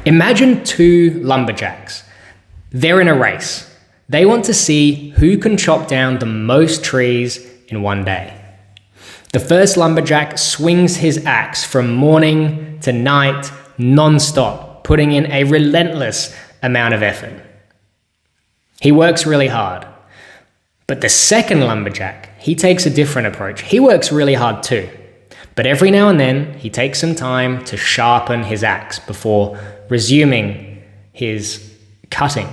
Imagine two lumberjacks. They're in a race. They want to see who can chop down the most trees in one day. The first lumberjack swings his axe from morning to night, non-stop, putting in a relentless amount of effort. He works really hard. But the second lumberjack, he takes a different approach. He works really hard too. But every now and then, he takes some time to sharpen his axe before resuming his cutting.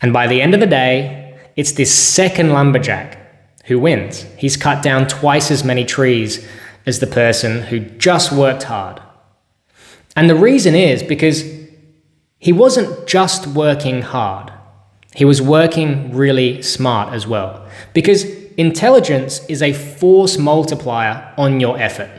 And by the end of the day, it's this second lumberjack who wins. He's cut down twice as many trees as the person who just worked hard. And the reason is because he wasn't just working hard. He was working really smart as well. Because intelligence is a force multiplier on your effort.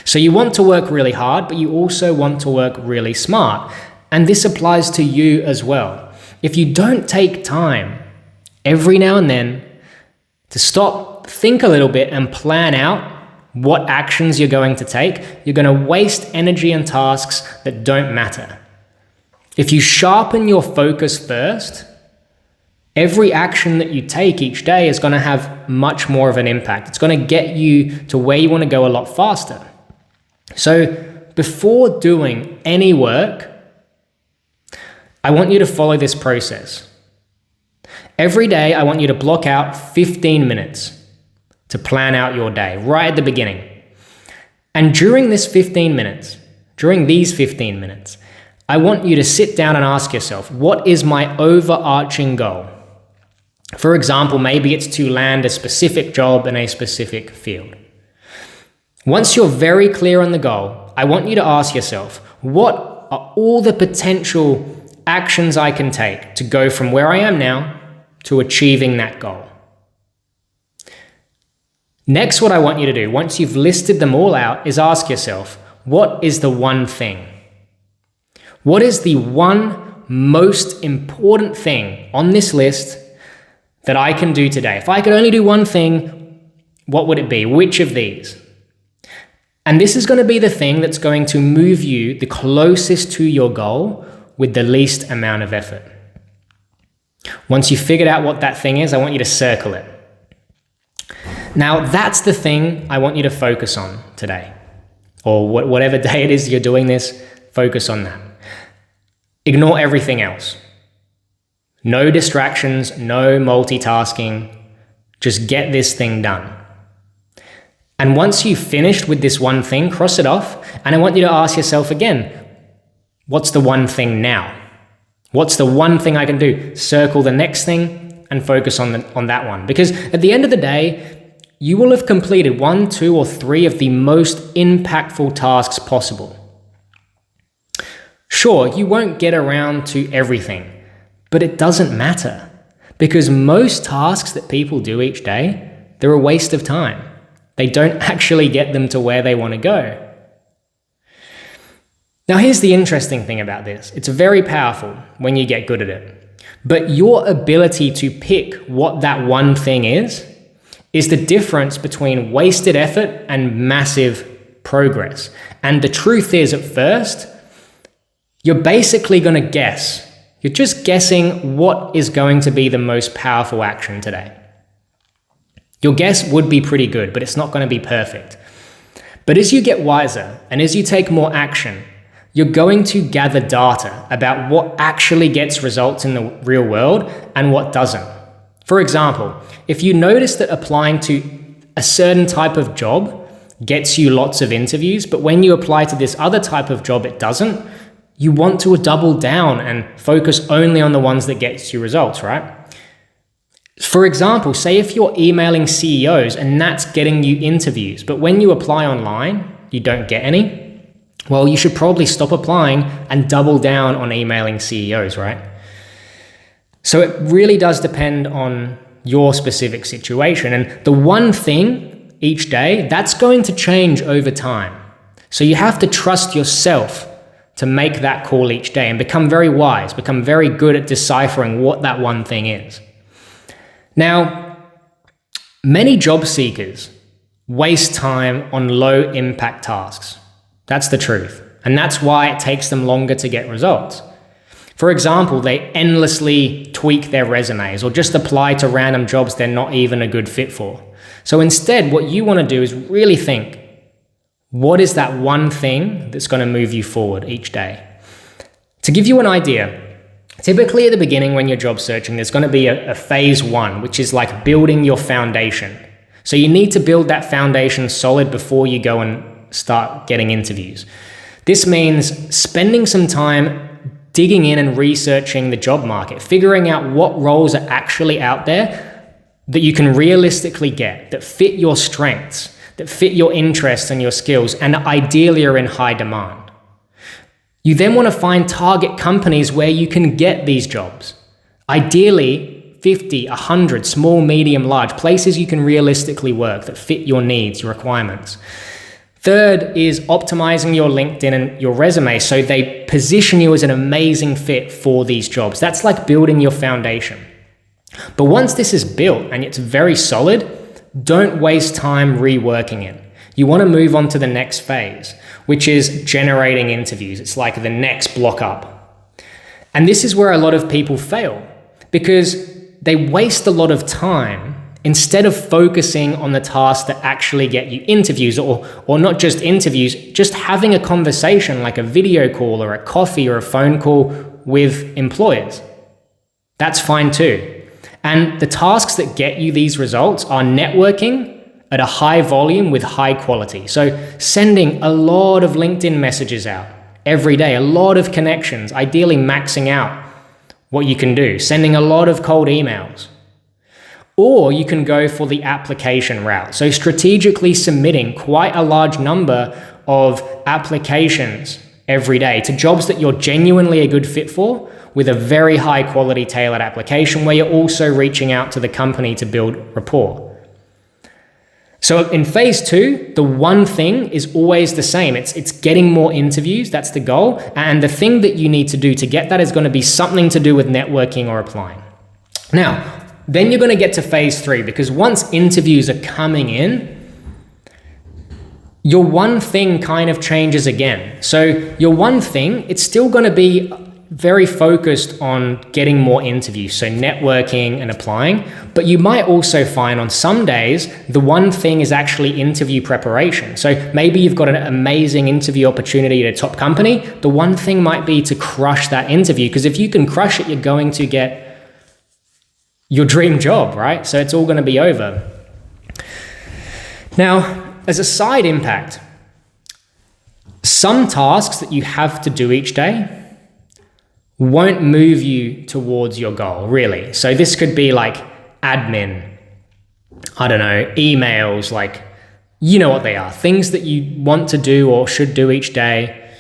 So you want to work really hard, but you also want to work really smart. And this applies to you as well. If you don't take time every now and then to stop, think a little bit, and plan out what actions you're going to take, you're going to waste energy on tasks that don't matter. If you sharpen your focus first, every action that you take each day is going to have much more of an impact. It's going to get you to where you want to go a lot faster. So before doing any work, I want you to follow this process. Every day, I want you to block out 15 minutes to plan out your day right at the beginning. And during these 15 minutes, I want you to sit down and ask yourself, what is my overarching goal? For example, maybe it's to land a specific job in a specific field. Once you're very clear on the goal, I want you to ask yourself, what are all the potential actions I can take to go from where I am now to achieving that goal? Next, what I want you to do, once you've listed them all out, is ask yourself, what is the one thing? What is the one most important thing on this list that I can do today? If I could only do one thing, what would it be? Which of these? And this is going to be the thing that's going to move you the closest to your goal with the least amount of effort. Once you've figured out what that thing is, I want you to circle it. Now, that's the thing I want you to focus on today. Or whatever day it is you're doing this, focus on that. Ignore everything else. No distractions, no multitasking. Just get this thing done. And once you've finished with this one thing, cross it off, and I want you to ask yourself again, what's the one thing now? What's the one thing I can do? Circle the next thing and focus on that one. Because at the end of the day, you will have completed 1, 2, or 3 of the most impactful tasks possible. Sure, you won't get around to everything, but it doesn't matter. Because most tasks that people do each day, they're a waste of time. They don't actually get them to where they want to go. Now, here's the interesting thing about this. It's very powerful when you get good at it. But your ability to pick what that one thing is the difference between wasted effort and massive progress. And the truth is, at first, you're basically going to guess. You're just guessing what is going to be the most powerful action today. Your guess would be pretty good, but it's not going to be perfect. But as you get wiser and as you take more action, you're going to gather data about what actually gets results in the real world and what doesn't. For example, if you notice that applying to a certain type of job gets you lots of interviews, but when you apply to this other type of job, it doesn't, you want to double down and focus only on the ones that gets you results, right? For example, say if you're emailing CEOs and that's getting you interviews, but when you apply online, you don't get any, well, you should probably stop applying and double down on emailing CEOs, right? So it really does depend on your specific situation. And the one thing each day, that's going to change over time. So you have to trust yourself to make that call each day and become very wise, become very good at deciphering what that one thing is. Now, many job seekers waste time on low impact tasks. That's the truth. And that's why it takes them longer to get results. For example, they endlessly tweak their resumes or just apply to random jobs they're not even a good fit for. So instead, what you want to do is really think, what is that one thing that's going to move you forward each day? To give you an idea, typically at the beginning when you're job searching, there's going to be a phase one, which is like building your foundation. So you need to build that foundation solid before you go and start getting interviews. This means spending some time digging in and researching the job market, figuring out what roles are actually out there that you can realistically get, that fit your strengths, that fit your interests and your skills, and ideally are in high demand. You then want to find target companies where you can get these jobs. Ideally, 50, 100, small, medium, large, places you can realistically work that fit your needs, your requirements. Third is optimizing your LinkedIn and your resume so they position you as an amazing fit for these jobs. That's like building your foundation. But once this is built and it's very solid, don't waste time reworking it. You want to move on to the next phase, which is generating interviews. It's like the next block up. And this is where a lot of people fail because they waste a lot of time instead of focusing on the tasks that actually get you interviews, or not just interviews, just having a conversation like a video call or a coffee or a phone call with employers. That's fine too. And the tasks that get you these results are networking at a high volume with high quality. So sending a lot of LinkedIn messages out every day, a lot of connections, ideally maxing out what you can do, sending a lot of cold emails. Or you can go for the application route. So strategically submitting quite a large number of applications every day to jobs that you're genuinely a good fit for with a very high quality tailored application where you're also reaching out to the company to build rapport. So in phase two, the one thing is always the same. It's getting more interviews. That's the goal. And the thing that you need to do to get that is going to be something to do with networking or applying. Now, then you're going to get to phase three, because once interviews are coming in, your one thing kind of changes again. So your one thing, it's still going to be very focused on getting more interviews, so networking and applying, but you might also find on some days, the one thing is actually interview preparation. So maybe you've got an amazing interview opportunity at a top company. The one thing might be to crush that interview, because if you can crush it, you're going to get your dream job, right? So it's all going to be over. Now, as a side impact, some tasks that you have to do each day won't move you towards your goal, really. So this could be like admin, I don't know, emails, like, you know what they are, things that you want to do or should do each day,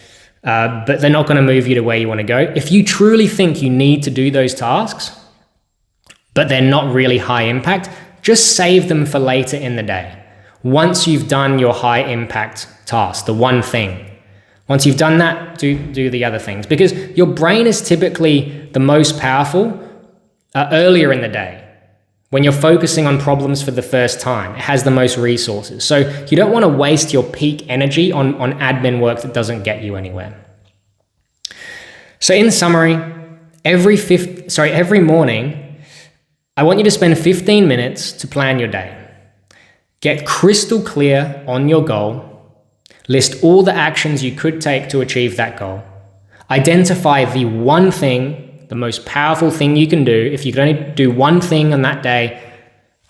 but they're not going to move you to where you want to go. If you truly think you need to do those tasks, but they're not really high impact, just save them for later in the day. Once you've done your high impact task, the one thing, once you've done that, do the other things, because your brain is typically the most powerful earlier in the day. When you're focusing on problems for the first time, it has the most resources. So you don't want to waste your peak energy on admin work that doesn't get you anywhere. So in summary, every morning, I want you to spend 15 minutes to plan your day. Get crystal clear on your goal. List all the actions you could take to achieve that goal. Identify the one thing, the most powerful thing you can do. If you can only do one thing on that day,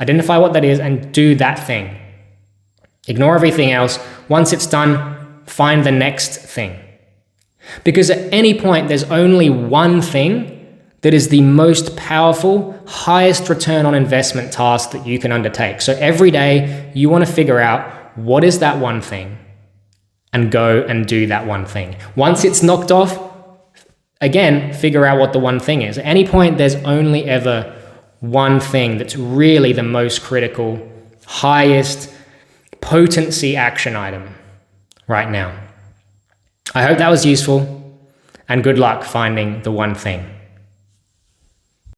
identify what that is and do that thing. Ignore everything else. Once it's done, find the next thing. Because at any point, there's only one thing that is the most powerful, highest return on investment task that you can undertake. So every day, you want to figure out what is that one thing and go and do that one thing. Once it's knocked off, again, figure out what the one thing is. At any point, there's only ever one thing that's really the most critical, highest potency action item right now. I hope that was useful, and good luck finding the one thing.